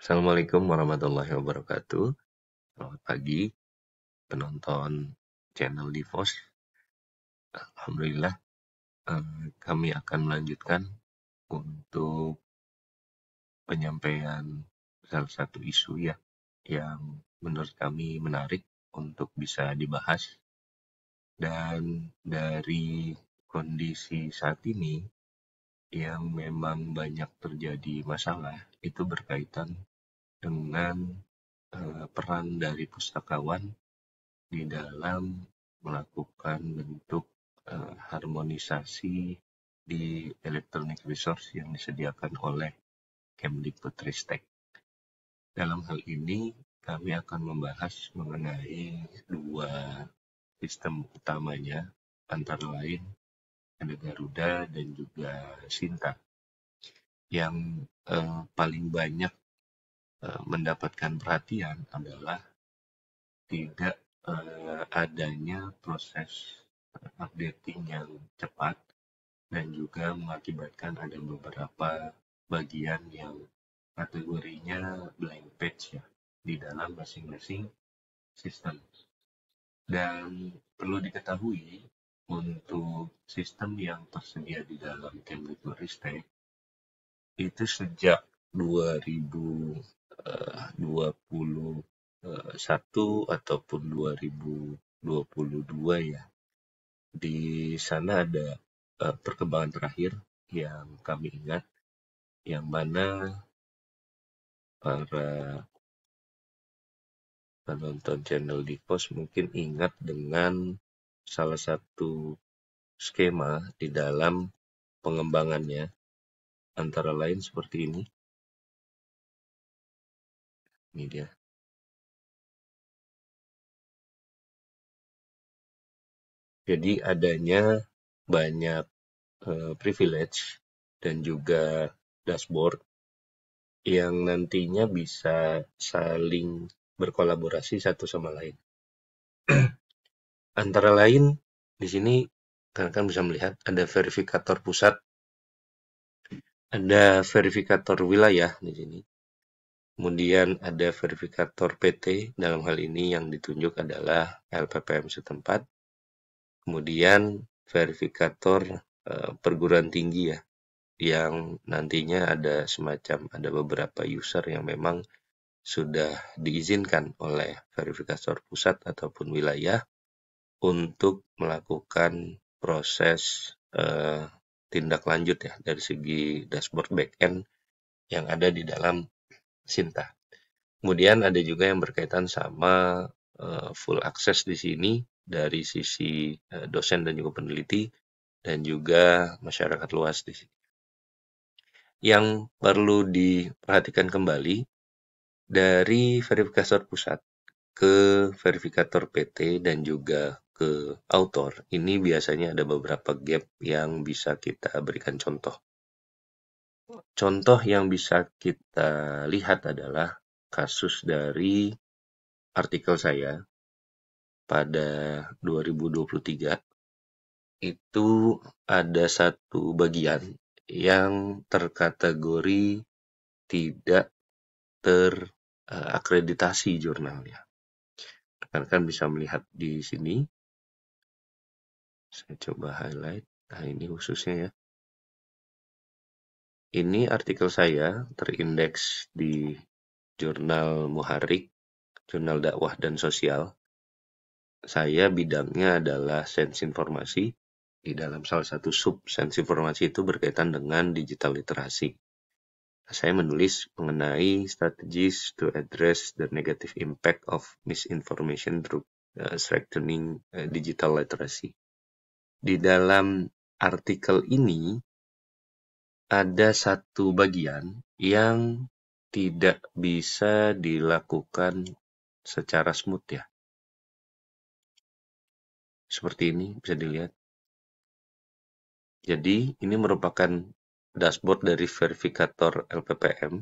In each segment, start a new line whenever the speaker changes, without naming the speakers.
Assalamualaikum warahmatullahi wabarakatuh. Selamat pagi, penonton channel Divos. Alhamdulillah, kami akan melanjutkan untuk penyampaian salah satu isu ya, yang menurut kami menarik untuk bisa dibahas. Dan dari kondisi saat ini, yang memang banyak terjadi masalah, itu berkaitan dengan peran dari pustakawan di dalam melakukan bentuk harmonisasi di electronic resource yang disediakan oleh Kemdikbudristek. Dalam hal ini, kami akan membahas mengenai dua sistem utamanya, antara lain ada Garuda dan juga Sinta, yang paling banyak mendapatkan perhatian adalah tidak adanya proses updating yang cepat dan juga mengakibatkan ada beberapa bagian yang kategorinya blank page ya di dalam masing-masing sistem. Dan perlu diketahui untuk sistem yang tersedia di dalam Kemdikbudristek itu sejak 2021 ataupun 2022 ya. Di sana ada perkembangan terakhir yang kami ingat, yang mana para penonton channel Divos mungkin ingat dengan salah satu skema di dalam pengembangannya, antara lain seperti ini. Ini dia. Jadi adanya banyak privilege dan juga dashboard yang nantinya bisa saling berkolaborasi satu sama lain. Antara lain di sini kalian bisa melihat ada verifikator pusat, ada verifikator wilayah di sini. Kemudian ada verifikator PT, dalam hal ini yang ditunjuk adalah LPPM setempat. Kemudian verifikator perguruan tinggi ya, yang nantinya ada beberapa user yang memang sudah diizinkan oleh verifikator pusat ataupun wilayah untuk melakukan proses tindak lanjut ya dari segi dashboard backend yang ada di dalam Sinta. Kemudian ada juga yang berkaitan sama full access di sini dari sisi dosen dan juga peneliti dan juga masyarakat luas di sini. Yang perlu diperhatikan kembali dari verifikator pusat ke verifikator PT dan juga ke author, ini biasanya ada beberapa gap yang bisa kita berikan contoh. Contoh yang bisa kita lihat adalah kasus dari artikel saya pada 2023. Itu ada satu bagian yang terkategori tidak terakreditasi jurnalnya. Rekan-rekan bisa melihat di sini. Saya coba highlight. Nah, ini khususnya ya. Ini artikel saya terindeks di jurnal Muharrik, jurnal dakwah dan sosial. Saya bidangnya adalah sains informasi. Di dalam salah satu sub sains informasi itu berkaitan dengan digital literasi. Saya menulis mengenai strategies to address the negative impact of misinformation through strengthening digital literacy. Di dalam artikel ini ada satu bagian yang tidak bisa dilakukan secara smooth ya. Seperti ini bisa dilihat. Jadi ini merupakan dashboard dari verifikator LPPM,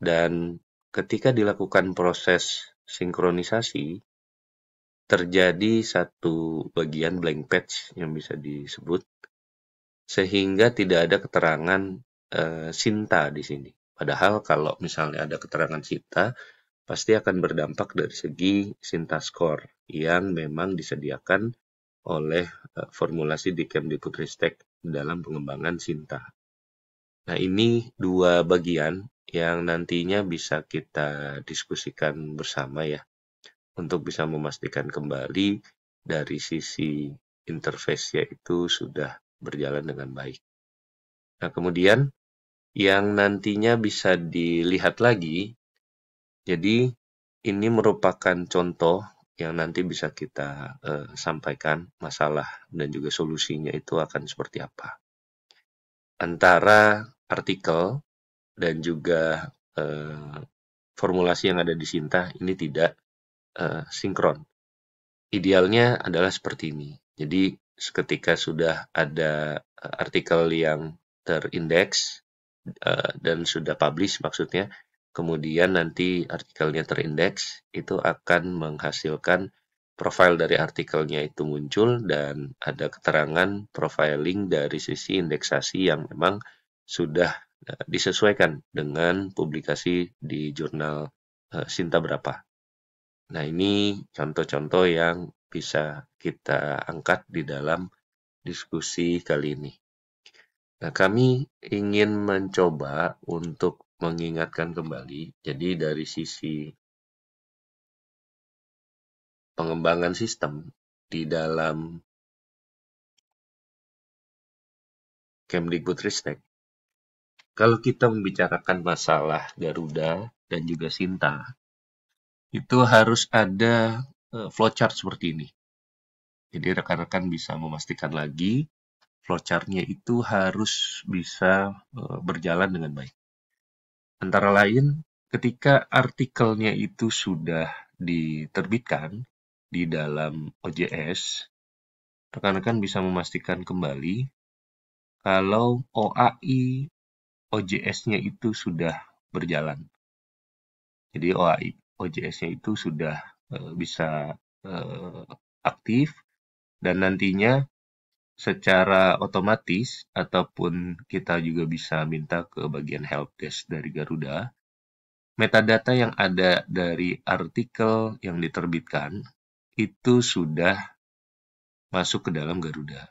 dan ketika dilakukan proses sinkronisasi terjadi satu bagian blank page yang bisa disebut, sehingga tidak ada keterangan Sinta di sini. Padahal kalau misalnya ada keterangan Sinta, pasti akan berdampak dari segi Sinta Score yang memang disediakan oleh formulasi di Kemdikbudristek dalam pengembangan Sinta. Nah, ini dua bagian yang nantinya bisa kita diskusikan bersama ya, untuk bisa memastikan kembali dari sisi interface-nya itu sudah berjalan dengan baik. Nah, kemudian yang nantinya bisa dilihat lagi, jadi ini merupakan contoh yang nanti bisa kita sampaikan masalah dan juga solusinya itu akan seperti apa. Antara artikel dan juga formulasi yang ada di Sinta ini tidak sinkron. Idealnya adalah seperti ini. Jadi ketika sudah ada artikel yang terindeks dan sudah publish maksudnya, kemudian nanti artikelnya terindeks, itu akan menghasilkan profil dari artikelnya itu muncul dan ada keterangan profiling dari sisi indeksasi yang memang sudah disesuaikan dengan publikasi di jurnal Sinta berapa. Nah, ini contoh-contoh yang bisa kita angkat di dalam diskusi kali ini. Nah, kami ingin mencoba untuk mengingatkan kembali, jadi dari sisi pengembangan sistem di dalam Kemdikbudristek, kalau kita membicarakan masalah Garuda dan juga Sinta, itu harus ada flowchart seperti ini. Jadi rekan-rekan bisa memastikan lagi flowchart-nya itu harus bisa berjalan dengan baik. Antara lain, ketika artikelnya itu sudah diterbitkan di dalam OJS, rekan-rekan bisa memastikan kembali kalau OAI OJS-nya itu sudah berjalan. Jadi OAI OJS-nya itu sudah bisa aktif dan nantinya secara otomatis ataupun kita juga bisa minta ke bagian helpdesk dari Garuda, metadata yang ada dari artikel yang diterbitkan itu sudah masuk ke dalam Garuda.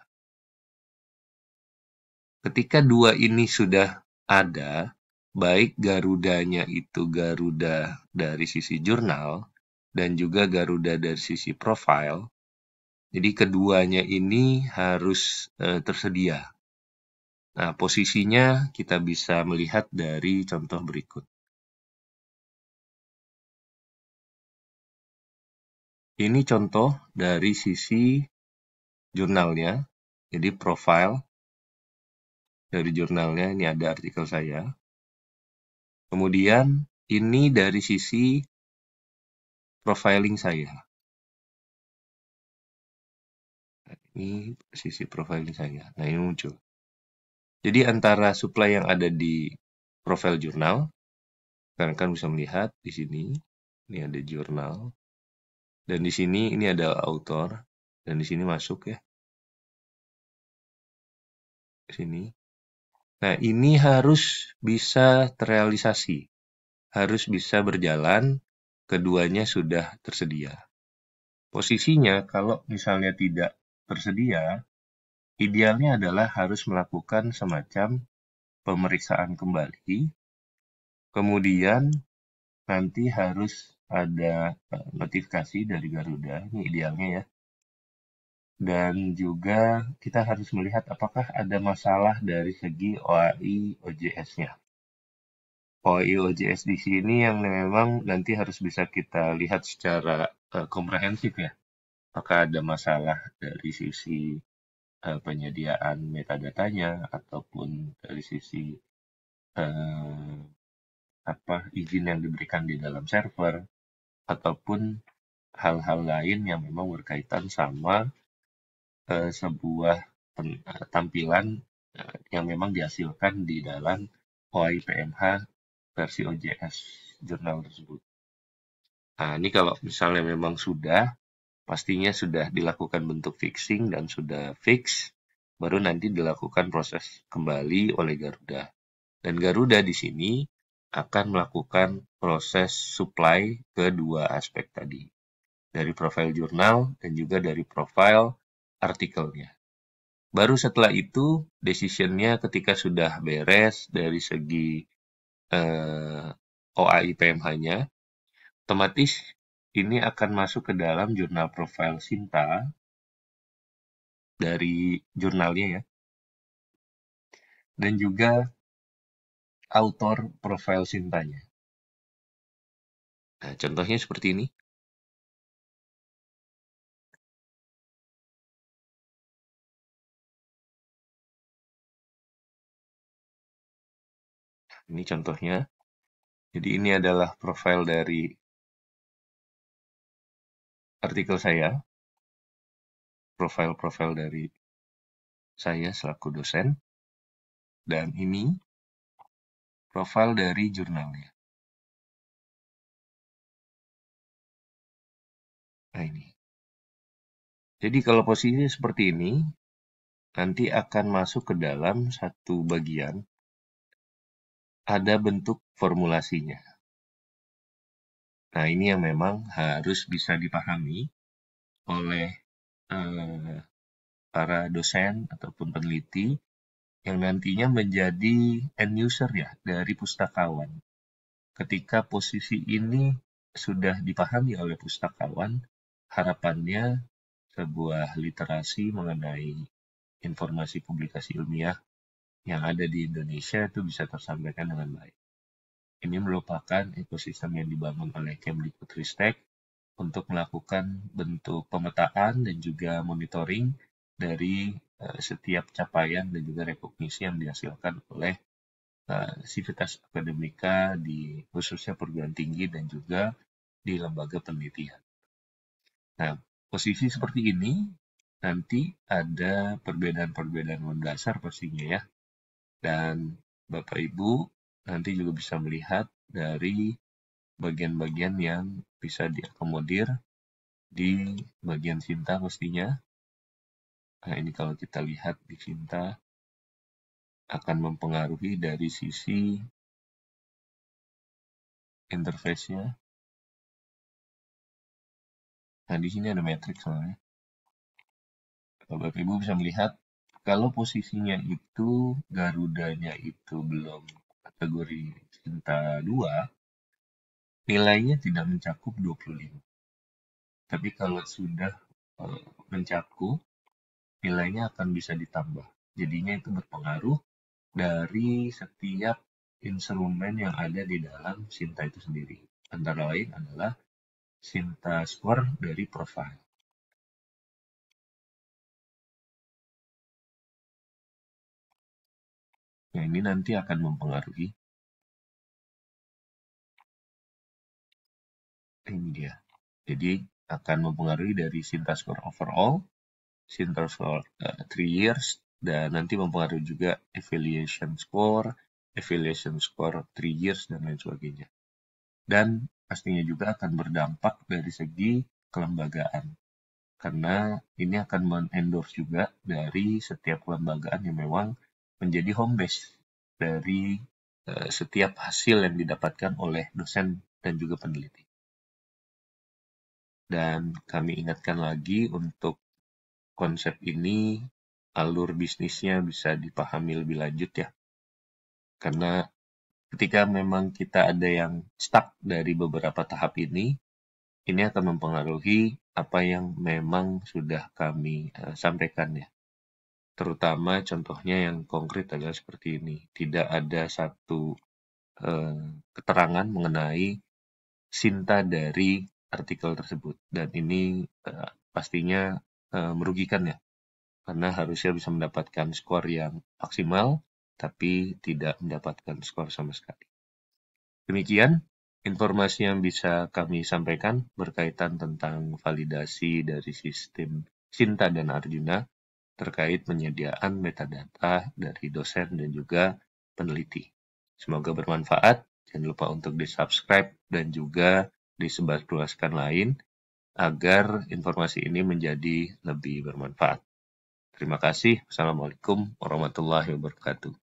Ketika dua ini sudah ada, baik Garudanya itu Garuda dari sisi jurnal dan juga Garuda dari sisi profile, jadi keduanya ini harus tersedia. Nah, posisinya kita bisa melihat dari contoh berikut. Ini contoh dari sisi jurnalnya. Jadi profile dari jurnalnya, ini ada artikel saya. Kemudian ini dari sisi profiling saya. Ini sisi profiling saya. Nah, ini muncul. Jadi antara supply yang ada di profil jurnal, kalian bisa melihat di sini, ini ada jurnal, dan di sini ini ada author, dan di sini masuk ya, di sini. Nah, ini harus bisa terrealisasi, harus bisa berjalan, keduanya sudah tersedia. Posisinya kalau misalnya tidak tersedia, idealnya adalah harus melakukan semacam pemeriksaan kembali, kemudian nanti harus ada notifikasi dari Garuda, ini idealnya ya. Dan juga kita harus melihat apakah ada masalah dari segi OAI OJS-nya. OAI OJS di sini yang memang nanti harus bisa kita lihat secara komprehensif ya. Apakah ada masalah dari sisi penyediaan metadatanya ataupun dari sisi izin yang diberikan di dalam server ataupun hal-hal lain yang memang berkaitan sama sebuah tampilan yang memang dihasilkan di dalam OAI PMH versi OJS jurnal tersebut. Nah, ini kalau misalnya memang sudah, pastinya sudah dilakukan bentuk fixing dan sudah fix, baru nanti dilakukan proses kembali oleh Garuda. Dan Garuda di sini akan melakukan proses supply ke dua aspek tadi. Dari profil jurnal dan juga dari profil artikelnya. Baru setelah itu, decision-nya ketika sudah beres dari segi OAI PMH-nya, otomatis ini akan masuk ke dalam jurnal profil Sinta dari jurnalnya ya. Dan juga author profil Sintanya. Nah, contohnya seperti ini. Ini contohnya. Jadi ini adalah profil dari artikel saya. Profil-profil dari saya selaku dosen. Dan ini profil dari jurnalnya. Nah ini. Jadi kalau posisinya seperti ini, nanti akan masuk ke dalam satu bagian, ada bentuk formulasinya. Nah ini yang memang harus bisa dipahami oleh para dosen ataupun peneliti yang nantinya menjadi end user ya dari pustakawan. Ketika posisi ini sudah dipahami oleh pustakawan, harapannya sebuah literasi mengenai informasi publikasi ilmiah yang ada di Indonesia itu bisa tersampaikan dengan baik. Ini merupakan ekosistem yang dibangun oleh Kemdikbudristek untuk melakukan bentuk pemetaan dan juga monitoring dari setiap capaian dan juga rekognisi yang dihasilkan oleh sivitas akademika di khususnya perguruan tinggi dan juga di lembaga penelitian. Nah, posisi seperti ini nanti ada perbedaan-perbedaan mendasar pastinya ya. Dan Bapak Ibu nanti juga bisa melihat dari bagian-bagian yang bisa diakomodir di bagian Sinta pastinya. Nah, ini kalau kita lihat di Sinta akan mempengaruhi dari sisi interface-nya. Nah, di sini ada matriks soalnya. Bapak Ibu bisa melihat kalau posisinya itu Garudanya itu belum kategori Sinta 2, nilainya tidak mencakup 25. Tapi kalau sudah mencakup, nilainya akan bisa ditambah. Jadinya itu berpengaruh dari setiap instrumen yang ada di dalam Sinta itu sendiri. Antara lain adalah Sinta Score dari profile. Nah, ini nanti akan mempengaruhi. Ini dia. Jadi akan mempengaruhi dari Sinta Score overall, Sinta Score 3 years, dan nanti mempengaruhi juga Affiliation Score 3 years, dan lain sebagainya. Dan pastinya juga akan berdampak dari segi kelembagaan. Karena ini akan men-endorse juga dari setiap kelembagaan yang memang menjadi home base dari setiap hasil yang didapatkan oleh dosen dan juga peneliti. Dan kami ingatkan lagi untuk konsep ini, alur bisnisnya bisa dipahami lebih lanjut ya. Karena ketika memang kita ada yang stuck dari beberapa tahap ini akan mempengaruhi apa yang memang sudah kami sampaikan ya. Terutama contohnya yang konkret adalah seperti ini. Tidak ada satu keterangan mengenai Sinta dari artikel tersebut. Dan ini pastinya merugikan ya. Karena harusnya bisa mendapatkan skor yang maksimal, tapi tidak mendapatkan skor sama sekali. Demikian informasi yang bisa kami sampaikan berkaitan tentang validasi dari sistem Sinta dan Arjuna terkait penyediaan metadata dari dosen dan juga peneliti. Semoga bermanfaat. Jangan lupa untuk di-subscribe dan juga disebarluaskan lain agar informasi ini menjadi lebih bermanfaat. Terima kasih. Assalamualaikum warahmatullahi wabarakatuh.